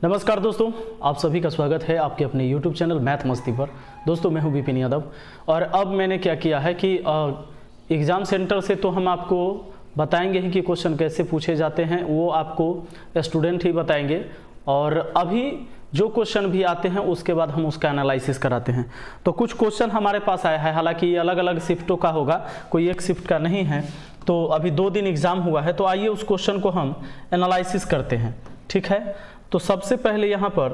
नमस्कार दोस्तों, आप सभी का स्वागत है आपके अपने YouTube चैनल मैथ मस्ती पर। दोस्तों मैं हूं विपिन यादव और अब मैंने क्या किया है कि एग्ज़ाम सेंटर से तो हम आपको बताएंगे ही कि क्वेश्चन कैसे पूछे जाते हैं, वो आपको स्टूडेंट ही बताएंगे। और अभी जो क्वेश्चन भी आते हैं उसके बाद हम उसका एनालिसिस कराते हैं। तो कुछ क्वेश्चन हमारे पास आया है, हालांकि ये अलग अलग शिफ्टों का होगा, कोई एक शिफ्ट का नहीं है। तो अभी 2 दिन एग्ज़ाम हुआ है, तो आइए उस क्वेश्चन को हम एनालिसिस करते हैं, ठीक है। तो सबसे पहले यहाँ पर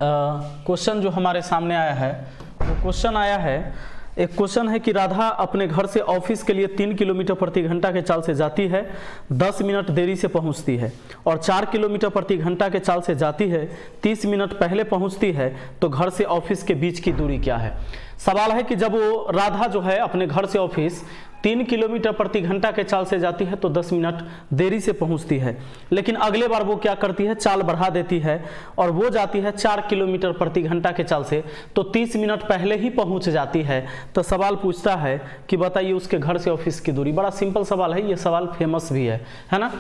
क्वेश्चन जो हमारे सामने आया है वो क्वेश्चन आया है, एक क्वेश्चन है कि राधा अपने घर से ऑफिस के लिए 3 किलोमीटर प्रति घंटा के चाल से जाती है, 10 मिनट देरी से पहुंचती है, और 4 किलोमीटर प्रति घंटा के चाल से जाती है, 30 मिनट पहले पहुंचती है। तो घर से ऑफिस के बीच की दूरी क्या है। सवाल है कि जब वो राधा जो है अपने घर से ऑफिस 3 किलोमीटर प्रति घंटा के चाल से जाती है तो 10 मिनट देरी से पहुंचती है, लेकिन अगले बार वो क्या करती है, चाल बढ़ा देती है और वो जाती है 4 किलोमीटर प्रति घंटा के चाल से, तो 30 मिनट पहले ही पहुंच जाती है। तो सवाल पूछता है कि बताइए उसके घर से ऑफिस की दूरी। बड़ा सिंपल सवाल है, ये सवाल फेमस भी है ना।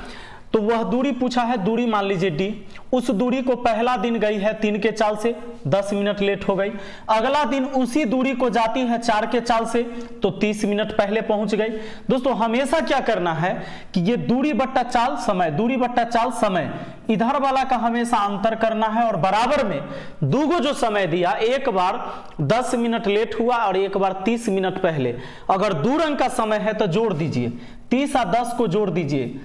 तो वह दूरी पूछा है, दूरी मान लीजिए d, उस दूरी को पहला दिन गई है 3 के चाल से, 10 मिनट लेट हो गई। अगला दिन उसी दूरी को जाती है 4 के चाल से, तो 30 मिनट पहले पहुंच गई। दोस्तों हमेशा क्या करना है कि ये दूरी बट्टा चाल समय, दूरी बट्टा चाल समय, इधर वाला का हमेशा अंतर करना है और बराबर में दूगो जो समय दिया, एक बार 10 मिनट लेट हुआ और एक बार 30 मिनट पहले। अगर 2 अंक का समय है तो जोड़ दीजिए, 30 और 10 को जोड़ दीजिए,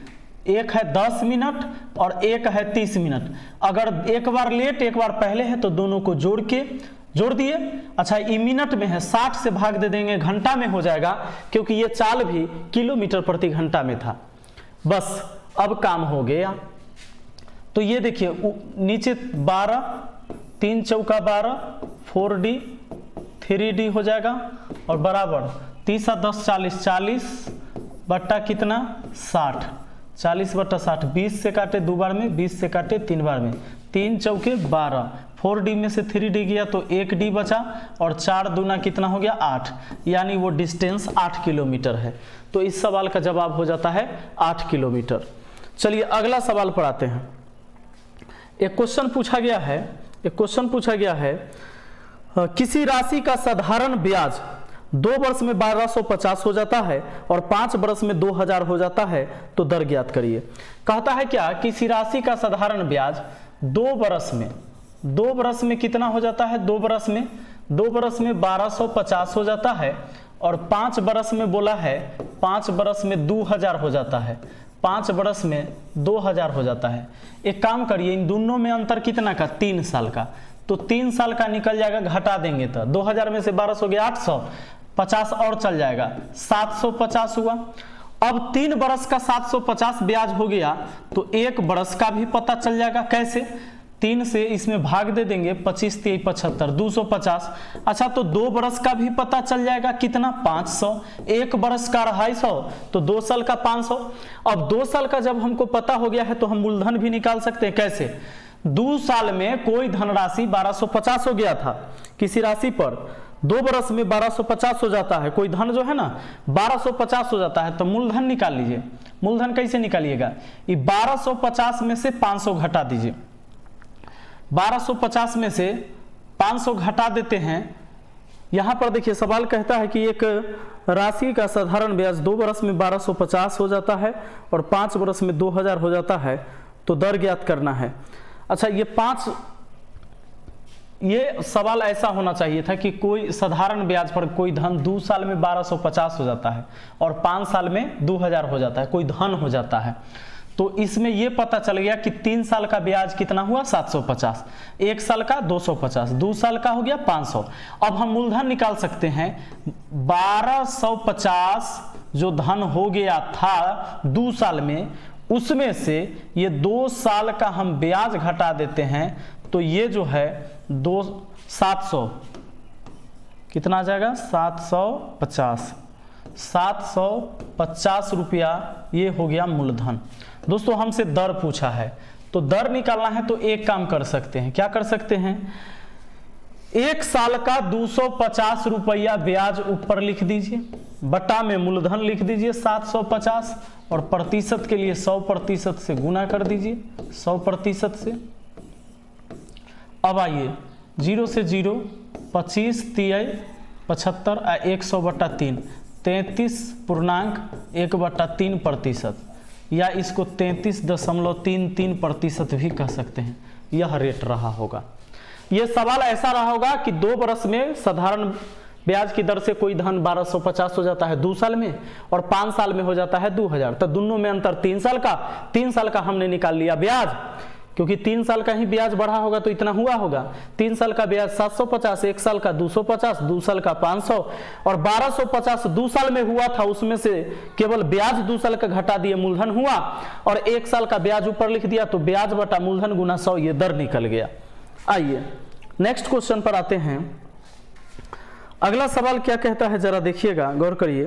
एक है 10 मिनट और एक है 30 मिनट। अगर एक बार लेट एक बार पहले है तो दोनों को जोड़ दिए। अच्छा, ये मिनट में है, 60 से भाग दे देंगे, घंटा में हो जाएगा, क्योंकि ये चाल भी किलोमीटर प्रति घंटा में था। बस अब काम हो गया। तो ये देखिए नीचे 12, 3 चौका 12, 4D 3D हो जाएगा और बराबर 30 और 10 40, 40 बट्टा कितना 60, 40 बट्टा 60, 20 से काटे 2 बार में, 20 से काटे 3 बार में, 3 चौके 12, 4D में से 3D गया तो 1D बचा और 4 दूना कितना हो गया 8, यानी वो डिस्टेंस 8 किलोमीटर है। तो इस सवाल का जवाब हो जाता है 8 किलोमीटर। चलिए अगला सवाल पर आते हैं। एक क्वेश्चन पूछा गया है, किसी राशि का साधारण ब्याज 2 वर्ष में 1250 हो जाता है और 5 वर्ष में 2000 हो जाता है, तो दर ज्ञात करिए। कहता है क्या, किसी राशि का साधारण ब्याज 2 वर्ष में कितना हो जाता है, 2 वर्ष में 1250 हो जाता है और 5 वर्ष में बोला है, 5 वर्ष में 2000 हो जाता है, 5 वर्ष में 2000 हो जाता है। एक काम करिए, इन दोनों में अंतर कितना का, 3 साल का, तो 3 साल का निकल जाएगा, घटा देंगे तो 2000 में से 1200 हो गया 850 और चल जाएगा, 750 हुआ। अब 3 बरस का 750 ब्याज हो गया तो 1 बरस का भी पता चल जाएगा। कैसे, 3 से इसमें भाग दे देंगे, 25 3 75, 250। अच्छा, तो 2 बरस का भी पता चल जाएगा, कितना 500, 1 बरस का 250, तो 2 साल का 500। अब 2 साल का जब हमको पता हो गया है तो हम मूलधन भी निकाल सकते हैं। कैसे, 2 साल में कोई धनराशि 1250 हो गया था किसी राशि पर, 2 बरस में 1250 हो जाता है, कोई धन जो है ना 1250 हो जाता है, तो मूलधन निकाल लीजिए। मूलधन कैसे निकालिएगा, ये 1250 में से 500 घटा दीजिए, 1250 में से 500 घटा देते हैं। यहां पर देखिए सवाल कहता है कि एक राशि का साधारण ब्याज 2 बरस में 1250 हो जाता है और 5 बरस में 2000 हो जाता है, तो दर ज्ञात करना है। अच्छा, ये सवाल ऐसा होना चाहिए था कि कोई साधारण ब्याज पर कोई धन 2 साल में 1250 हो जाता है और 5 साल में 2000 हो जाता है, कोई धन हो जाता है। तो इसमें यह पता चल गया कि 3 साल का ब्याज कितना हुआ 750, 1 साल का 250, 2 साल का हो गया 500। अब हम मूलधन निकाल सकते हैं, 1250 जो धन हो गया था 2 साल में, उसमें से ये 2 साल का हम ब्याज घटा देते हैं, तो ये जो है 700 कितना आ जाएगा 750 रुपया, ये हो गया मूलधन। दोस्तों हमसे दर पूछा है, तो दर निकालना है तो एक काम कर सकते हैं, क्या कर सकते हैं, 1 साल का 250 रुपया ब्याज ऊपर लिख दीजिए, बटा में मूलधन लिख दीजिए 750 और प्रतिशत के लिए 100% से गुना कर दीजिए, 100% से अब आइए 0 से 0, 25 3 75 आ 100/3, 33.1/3%, या इसको 33.33% भी कह सकते हैं। यह रेट रहा होगा। यह सवाल ऐसा रहा होगा कि 2 बरस में साधारण ब्याज की दर से कोई धन 1250 हो जाता है 2 साल में, और 5 साल में हो जाता है 2000, तो दोनों में अंतर 3 साल का। 3 साल का हमने निकाल लिया ब्याज, क्योंकि 3 साल का ही ब्याज बढ़ा होगा तो इतना हुआ होगा। 3 साल का ब्याज 750, 1 साल का 250, 2 साल का 500, और 1250 2 साल में हुआ था, उसमें से केवल ब्याज 2 साल का घटा दिए, मूलधन हुआ, और 1 साल का ब्याज ऊपर लिख दिया, तो ब्याज बटा मूलधन गुना 100 ये दर निकल गया। आइए नेक्स्ट क्वेश्चन पर आते हैं। अगला सवाल क्या कहता है, जरा देखिएगा, गौर करिए।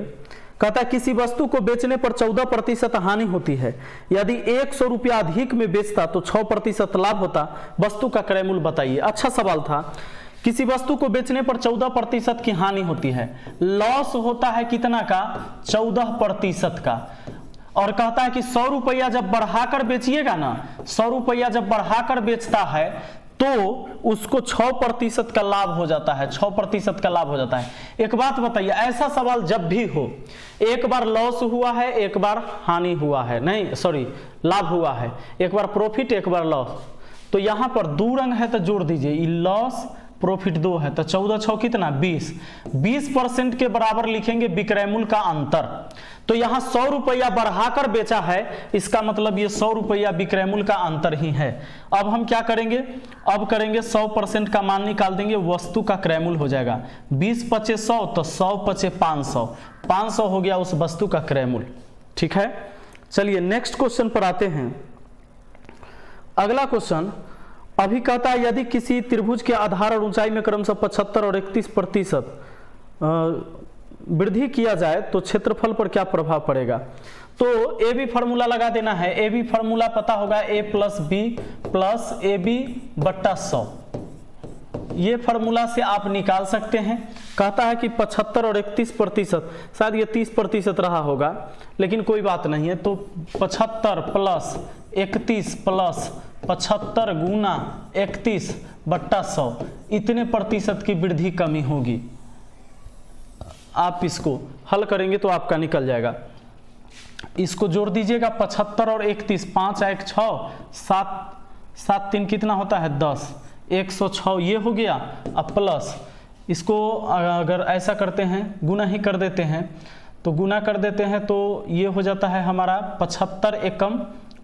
कहता है किसी वस्तु को बेचने पर 14% हानि होती है, यदि 100 रुपया अधिक में बेचता तो 6% लाभ होता, वस्तु का क्रय मूल्य बताइए। अच्छा सवाल था। किसी वस्तु को बेचने पर 14% की हानि होती है, लॉस होता है कितना का, 14% का, और कहता है कि 100 रुपया जब बढ़ाकर बेचिएगा ना, 100 रुपया जब बढ़ाकर बेचता है तो उसको 6% का लाभ हो जाता है, 6% का लाभ हो जाता है। एक बात बताइए, ऐसा सवाल जब भी हो, एक बार लॉस हुआ है, एक बार हानि हुआ है, नहीं सॉरी लाभ हुआ है, एक बार प्रॉफिट एक बार लॉस, तो यहां पर 2 रंग है तो जोड़ दीजिए, लॉस प्रॉफिट 2 है, तो 14 6 कितना 20% के बराबर लिखेंगे विक्रय मूल्य का अंतर। तो यहां 100 रुपया बढ़ाकर बेचा है, इसका मतलब ये 100 रुपया विक्रय मूल्य का अंतर ही है। अब हम क्या करेंगे, अब करेंगे 100% का मान निकाल देंगे, वस्तु का क्रय मूल्य हो जाएगा 20 पचे 100, तो 100 पचे 500, 500 हो गया उस वस्तु का क्रय मूल्य। ठीक है, चलिए नेक्स्ट क्वेश्चन पर आते हैं। अगला क्वेश्चन अभी कहता है यदि किसी त्रिभुज के आधार और ऊंचाई में क्रमशः 75 और 31% वृद्धि किया जाए तो क्षेत्रफल पर क्या प्रभाव पड़ेगा। तो ए बी फार्मूला लगा देना है। ए बी फार्मूला पता होगा, a + b + ab/100, ये फार्मूला से आप निकाल सकते हैं। कहता है कि 75 और 31%, शायद ये 30% रहा होगा, लेकिन कोई बात नहीं है। तो 75 + 31 + 75 गुना 31/100, इतने प्रतिशत की वृद्धि कमी होगी। आप इसको हल करेंगे तो आपका निकल जाएगा। इसको जोड़ दीजिएगा, 75 और 31, 5 1 6, 7 7 3 कितना होता है 10, 106 ये हो गया। अब प्लस इसको अगर ऐसा करते हैं, गुना ही कर देते हैं, तो गुना कर देते हैं तो ये हो जाता है हमारा 75 एकम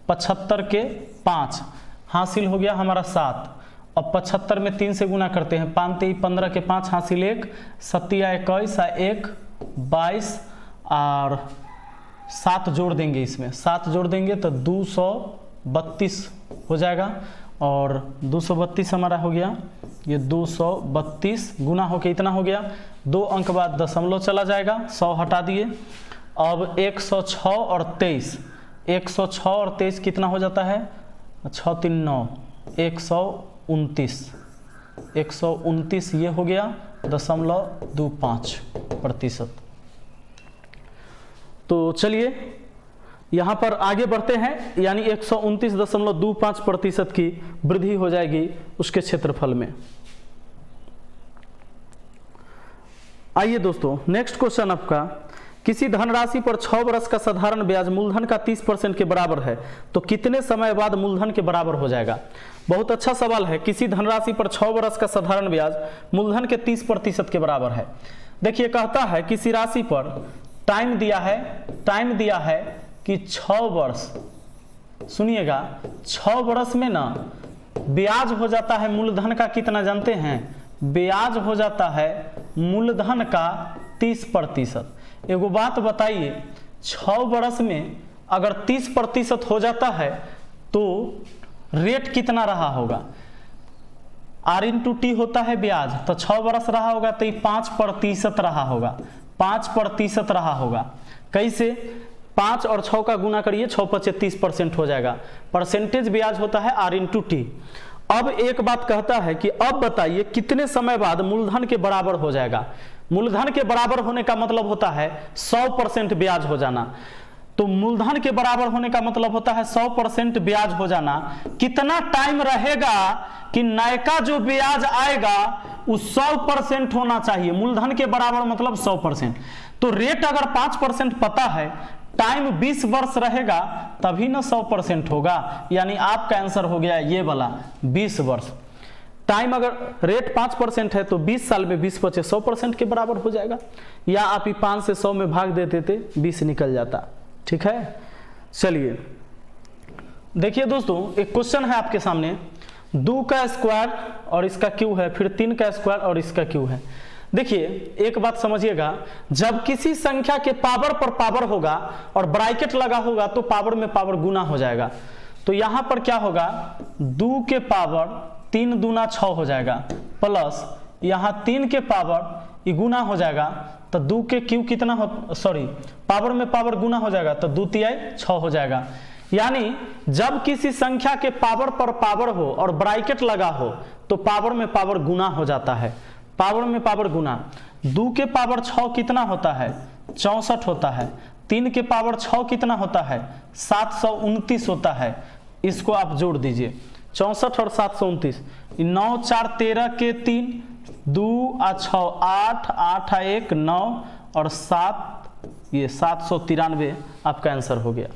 75 के 5 हासिल हो गया हमारा 7। अब 75 में 3 से गुना करते हैं, 5 3 15 के 5 हासिल 1, 7 21 1 22, और 7 जोड़ देंगे, इसमें 7 जोड़ देंगे तो 232 हो जाएगा। और 232 हमारा हो गया, ये 232 गुना होके इतना हो गया। 2 अंक बाद दशमलव चला जाएगा, 100 हटा दिए। अब 106 और 23, 106 और 23 कितना हो जाता है, 6 3 9, 129, 129 ये हो गया 0.25%। तो चलिए यहाँ पर आगे बढ़ते हैं, यानी 129.25% की वृद्धि हो जाएगी उसके क्षेत्रफल में। आइए दोस्तों नेक्स्ट क्वेश्चन आपका, किसी धनराशि पर 6 वर्ष का साधारण ब्याज मूलधन का 30% के बराबर है तो कितने समय बाद मूलधन के बराबर हो जाएगा। बहुत अच्छा सवाल है। किसी धनराशि पर 6 वर्ष का साधारण ब्याज मूलधन के 30% के बराबर है। देखिए कहता है किसी राशि पर टाइम दिया है कि 6 वर्ष, सुनिएगा 6 वर्ष में ना ब्याज हो जाता है मूलधन का कितना जानते हैं, ब्याज हो जाता है मूलधन का 30%। एगो बात बताइए, 6 वर्ष में अगर 30% हो जाता है तो रेट कितना रहा होगा, R/T होता है ब्याज, तो 6 वर्ष रहा होगा तो 5% रहा होगा, 5% रहा होगा। कैसे, 5 और 6 का गुना करिए, 6 × 30% हो जाएगा। परसेंटेज ब्याज होता है R/T। अब एक बात कहता है कि अब बताइए कितने समय बाद मूलधन के बराबर हो जाएगा। मूलधन के बराबर होने का मतलब होता है 100% ब्याज हो जाना। तो मूलधन के बराबर होने का मतलब होता है 100% ब्याज हो जाना। कितना टाइम रहेगा कि नयका जो ब्याज आएगा वो 100% होना चाहिए। मूलधन के बराबर मतलब 100%। तो रेट अगर 5% पता है, टाइम 20 वर्ष रहेगा तभी ना 100% होगा। यानी आपका आंसर हो गया ये वाला 20 वर्ष। टाइम अगर रेट 5% है तो 20 साल में 20 बचे 100% के बराबर हो जाएगा। या आप ही 5 से 100 में भाग देते थे, 20 निकल जाता। ठीक है, चलिए देखिए दोस्तों, एक क्वेश्चन है आपके सामने। 2 का स्क्वायर और इसका क्यू है, फिर 3 का स्क्वायर और इसका क्यू है। देखिए एक बात समझिएगा, जब किसी संख्या के पावर पर पावर होगा और ब्रैकेट लगा होगा तो पावर में पावर गुना हो जाएगा। तो यहां पर क्या होगा, 2 के पावर 3 दूना 6 हो जाएगा, प्लस यहाँ 3 के पावर ये गुना हो जाएगा। तो 2 के क्यू कितना हो, सॉरी पावर में पावर गुना हो जाएगा तो 2 तिहाई 6 हो जाएगा। यानी जब किसी संख्या के पावर पर पावर हो और ब्रैकेट लगा हो तो पावर में पावर गुना हो जाता है। पावर में पावर गुना। 2 के पावर 6 कितना होता है, 64 होता है। 3 के पावर 6 कितना होता है, 729 होता है। इसको आप जोड़ दीजिए, 64 और 729, 9 4 13 के 3, 2 आ 6 8, 8 आ 1 9 और 7 ये 793 आपका आंसर हो गया।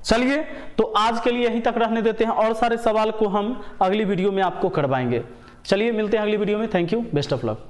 चलिए तो आज के लिए यहीं तक रहने देते हैं, और सारे सवाल को हम अगली वीडियो में आपको करवाएंगे। चलिए मिलते हैं अगली वीडियो में। Thank you, best of luck.